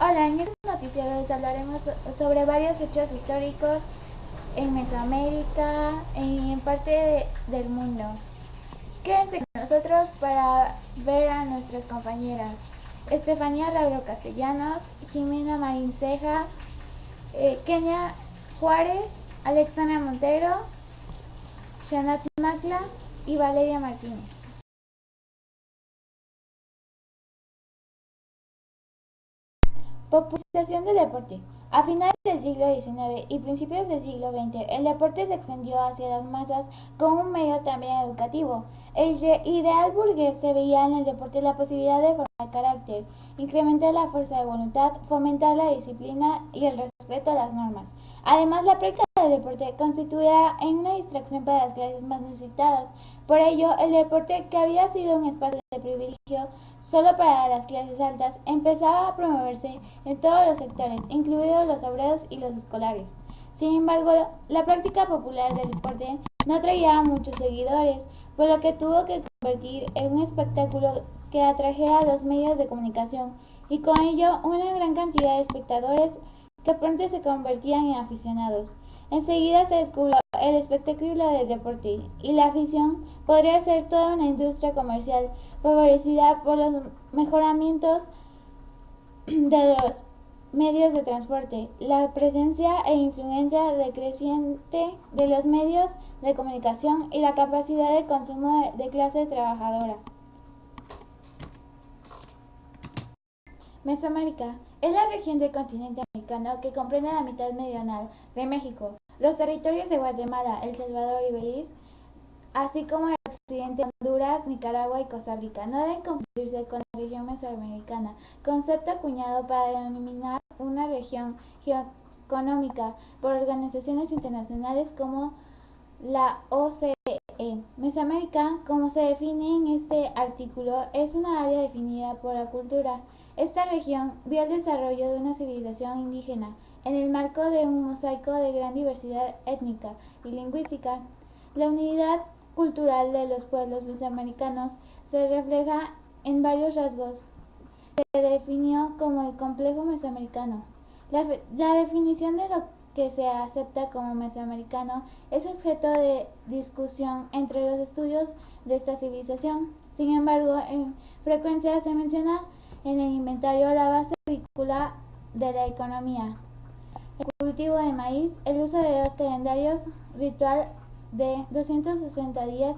Hola, en este noticiero les hablaremos sobre varios hechos históricos en Mesoamérica y en parte del mundo. Quédense con nosotros para ver a nuestras compañeras Estefanía Lauro Castellanos, Jimena Marín Ceja, Kenia Juárez, Alexandra Montero, Shanati Macla y Valeria Martínez. Popularización del deporte. A finales del siglo XIX y principios del siglo XX, el deporte se extendió hacia las masas como un medio también educativo. El ideal burgués se veía en el deporte la posibilidad de formar carácter, incrementar la fuerza de voluntad, fomentar la disciplina y el respeto a las normas. Además, la práctica del deporte constituía una distracción para las clases más necesitadas. Por ello, el deporte, que había sido un espacio de privilegio solo para las clases altas, empezaba a promoverse en todos los sectores, incluidos los obreros y los escolares. Sin embargo, la práctica popular del deporte no traía a muchos seguidores, por lo que tuvo que convertir en un espectáculo que atrajera a los medios de comunicación y con ello una gran cantidad de espectadores que pronto se convertían en aficionados. Enseguida se descubrió el espectáculo del deporte y la afición podría ser toda una industria comercial favorecida por los mejoramientos de los medios de transporte, la presencia e influencia decreciente de los medios de comunicación y la capacidad de consumo de clase trabajadora. Mesoamérica es la región del continente americano que comprende la mitad meridional de México, los territorios de Guatemala, El Salvador y Belice, así como el occidente de Honduras, Nicaragua y Costa Rica. No deben confundirse con la región mesoamericana, concepto acuñado para denominar una región geoeconómica por organizaciones internacionales como la OCDE. Mesoamérica, como se define en este artículo, es una área definida por la cultura. Esta región vio el desarrollo de una civilización indígena en el marco de un mosaico de gran diversidad étnica y lingüística. La unidad cultural de los pueblos mesoamericanos se refleja en varios rasgos. Se definió como el complejo mesoamericano. La definición de lo que se acepta como mesoamericano es objeto de discusión entre los estudios de esta civilización. Sin embargo, en frecuencia se menciona en el inventario la base agrícola de la economía, el cultivo de maíz, el uso de dos calendarios ritual de 260 días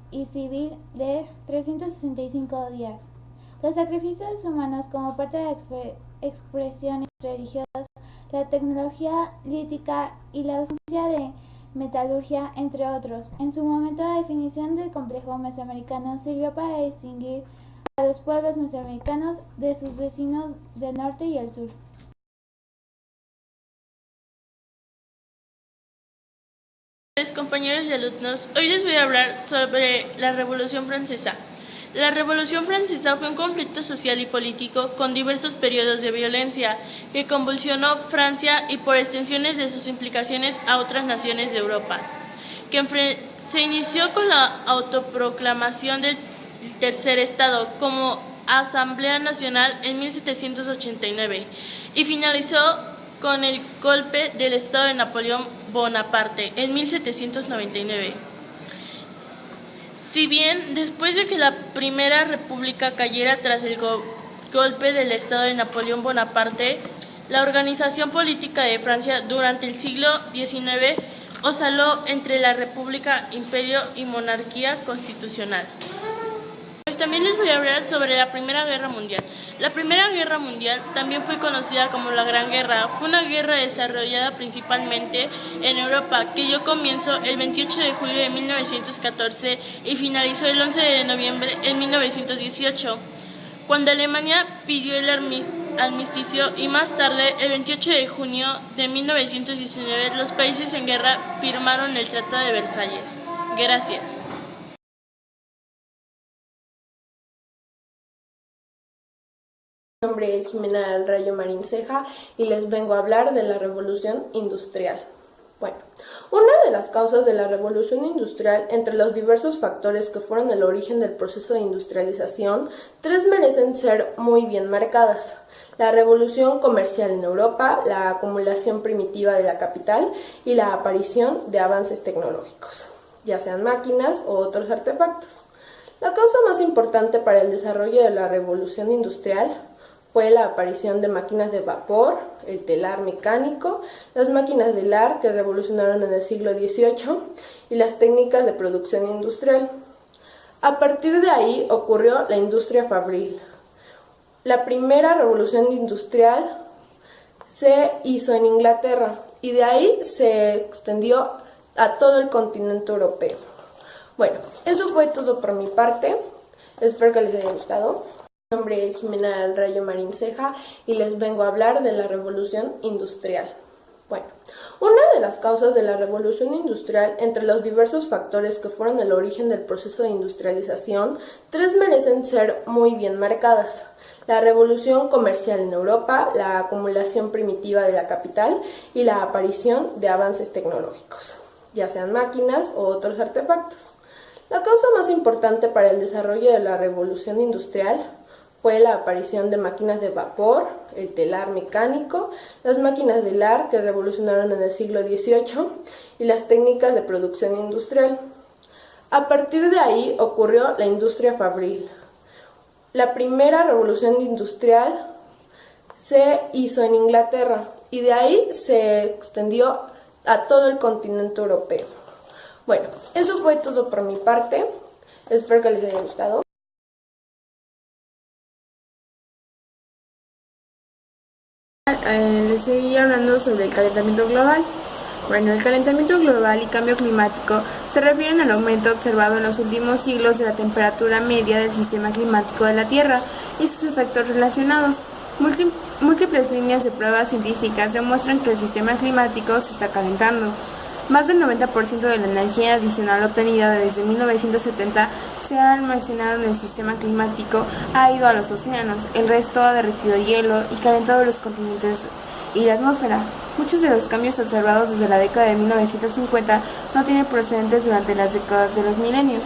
y civil de 365 días. Los sacrificios humanos como parte de expresiones religiosas, la tecnología lítica y la ausencia de metalurgia, entre otros. En su momento, la definición del complejo mesoamericano sirvió para distinguir a los pueblos mesoamericanos de sus vecinos del norte y el sur. Compañeros y alumnos, hoy les voy a hablar sobre la Revolución Francesa. La Revolución Francesa fue un conflicto social y político con diversos periodos de violencia que convulsionó Francia y por extensiones de sus implicaciones a otras naciones de Europa, que se inició con la autoproclamación del Tercer Estado como Asamblea Nacional en 1789 y finalizó con el golpe del Estado de Napoleón Bonaparte en 1799. Si bien después de que la Primera República cayera tras el golpe del Estado de Napoleón Bonaparte, la organización política de Francia durante el siglo XIX osciló entre la República, Imperio y monarquía constitucional. Pues también les voy a hablar sobre la Primera Guerra Mundial. La Primera Guerra Mundial, también fue conocida como la Gran Guerra, fue una guerra desarrollada principalmente en Europa, que dio comienzo el 28 de julio de 1914 y finalizó el 11 de noviembre de 1918, cuando Alemania pidió el armisticio y más tarde, el 28 de junio de 1919, los países en guerra firmaron el Tratado de Versalles. Gracias. Mi nombre es Jimena del Rayo Marín Ceja y les vengo a hablar de la Revolución Industrial. Bueno, Una de las causas de la revolución industrial, entre los diversos factores que fueron el origen del proceso de industrialización, tres merecen ser muy bien marcadas: la revolución comercial en Europa, la acumulación primitiva de la capital y la aparición de avances tecnológicos, ya sean máquinas o otros artefactos. La causa más importante para el desarrollo de la revolución industrial fue la aparición de máquinas de vapor, el telar mecánico, las máquinas de hilar que revolucionaron en el siglo XVIII y las técnicas de producción industrial. A partir de ahí ocurrió la industria fabril. La primera revolución industrial se hizo en Inglaterra y de ahí se extendió a todo el continente europeo. Bueno, eso fue todo por mi parte. Espero que les haya gustado. Mi nombre es Jimena del Rayo Marín Ceja y les vengo a hablar de la revolución industrial. Bueno, una de las causas de la revolución industrial, entre los diversos factores que fueron el origen del proceso de industrialización, tres merecen ser muy bien marcadas: la revolución comercial en Europa, la acumulación primitiva de la capital y la aparición de avances tecnológicos, ya sean máquinas o otros artefactos. La causa más importante para el desarrollo de la revolución industrial fue la aparición de máquinas de vapor, el telar mecánico, las máquinas de hilar que revolucionaron en el siglo XVIII y las técnicas de producción industrial. A partir de ahí ocurrió la industria fabril. La primera revolución industrial se hizo en Inglaterra y de ahí se extendió a todo el continente europeo. Bueno, eso fue todo por mi parte. Espero que les haya gustado. Les seguí hablando sobre el calentamiento global. Bueno, el calentamiento global y cambio climático se refieren al aumento observado en los últimos siglos de la temperatura media del sistema climático de la Tierra y sus efectos relacionados. Múltiples líneas de pruebas científicas demuestran que el sistema climático se está calentando. Más del 90% de la energía adicional obtenida desde 1970 se ha almacenado en el sistema climático, ha ido a los océanos, el resto ha derretido hielo y calentado los continentes y la atmósfera. Muchos de los cambios observados desde la década de 1950 no tienen precedentes durante las décadas de los milenios.